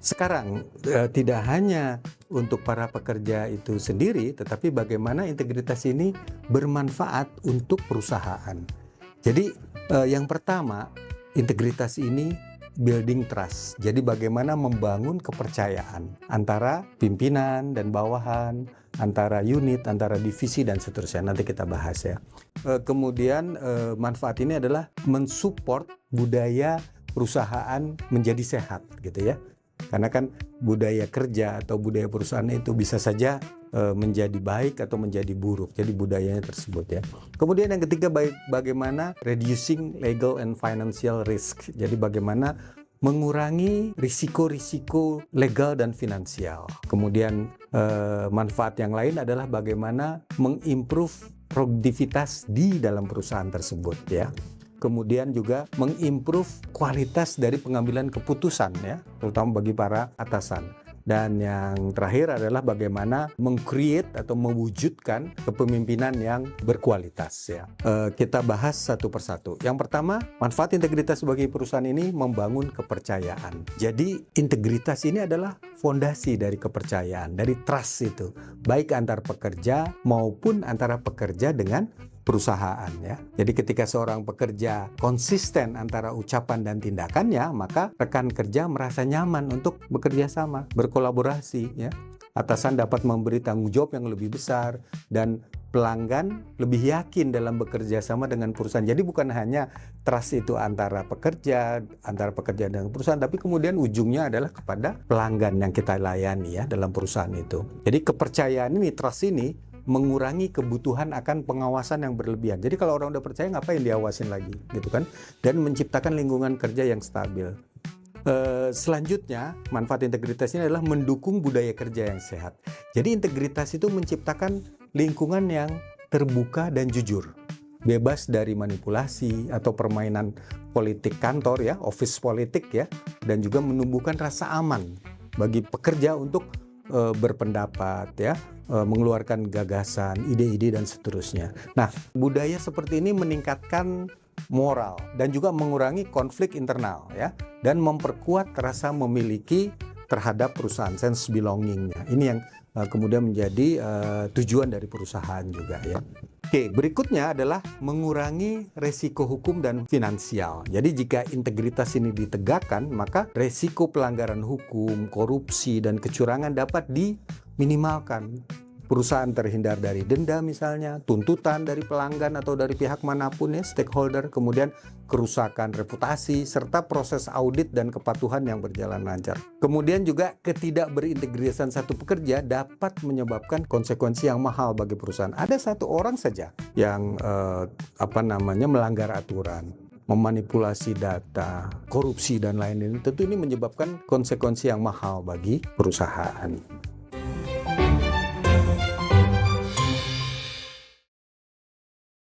Sekarang tidak hanya untuk para pekerja itu sendiri, tetapi bagaimana integritas ini bermanfaat untuk perusahaan. Jadi yang pertama, integritas ini building trust. Jadi bagaimana membangun kepercayaan antara pimpinan dan bawahan, antara unit, antara divisi dan seterusnya. Nanti kita bahas ya. Kemudian manfaat ini adalah mensupport budaya perusahaan menjadi sehat gitu ya. Karena kan budaya kerja atau budaya perusahaan itu bisa saja menjadi baik atau menjadi buruk. Jadi budayanya tersebut ya. Kemudian yang ketiga, bagaimana reducing legal and financial risk. Jadi bagaimana mengurangi risiko-risiko legal dan finansial. Kemudian manfaat yang lain adalah bagaimana mengimprove produktivitas di dalam perusahaan tersebut ya. Kemudian juga mengimprove kualitas dari pengambilan keputusan ya, terutama bagi para atasan. Dan yang terakhir adalah bagaimana meng-create atau mewujudkan kepemimpinan yang berkualitas ya. Kita bahas satu persatu. Yang pertama, manfaat integritas bagi perusahaan ini membangun kepercayaan. Jadi integritas ini adalah fondasi dari kepercayaan, dari trust itu, baik antar pekerja maupun antara pekerja dengan perusahaan ya. Jadi ketika seorang pekerja konsisten antara ucapan dan tindakannya, maka rekan kerja merasa nyaman untuk bekerja sama, berkolaborasi ya. Atasan dapat memberi tanggung jawab yang lebih besar dan pelanggan lebih yakin dalam bekerja sama dengan perusahaan. Jadi bukan hanya trust itu antara pekerja dengan perusahaan, tapi kemudian ujungnya adalah kepada pelanggan yang kita layani ya dalam perusahaan itu. Jadi kepercayaan ini, trust ini mengurangi kebutuhan akan pengawasan yang berlebihan. Jadi kalau orang udah percaya, ngapain diawasin lagi gitu kan? Dan menciptakan lingkungan kerja yang stabil. Selanjutnya, manfaat integritas ini adalah mendukung budaya kerja yang sehat. Jadi integritas itu menciptakan lingkungan yang terbuka dan jujur, bebas dari manipulasi atau permainan politik kantor ya, office politik ya, dan juga menumbuhkan rasa aman bagi pekerja untuk berpendapat ya, mengeluarkan gagasan, ide-ide dan seterusnya. Nah, budaya seperti ini meningkatkan moral dan juga mengurangi konflik internal ya, dan memperkuat rasa memiliki terhadap perusahaan, sense belonging-nya. Ini yang kemudian menjadi tujuan dari perusahaan juga ya. Oke, berikutnya adalah mengurangi resiko hukum dan finansial. Jadi jika integritas ini ditegakkan, maka resiko pelanggaran hukum, korupsi, dan kecurangan dapat diminimalkan. Perusahaan terhindar dari denda misalnya, tuntutan dari pelanggan atau dari pihak manapun ya, stakeholder, kemudian kerusakan reputasi, serta proses audit dan kepatuhan yang berjalan lancar. Kemudian juga ketidakberintegritasan satu pekerja dapat menyebabkan konsekuensi yang mahal bagi perusahaan. Ada satu orang saja yang melanggar aturan, memanipulasi data, korupsi dan lain-lain. Tentu ini menyebabkan konsekuensi yang mahal bagi perusahaan.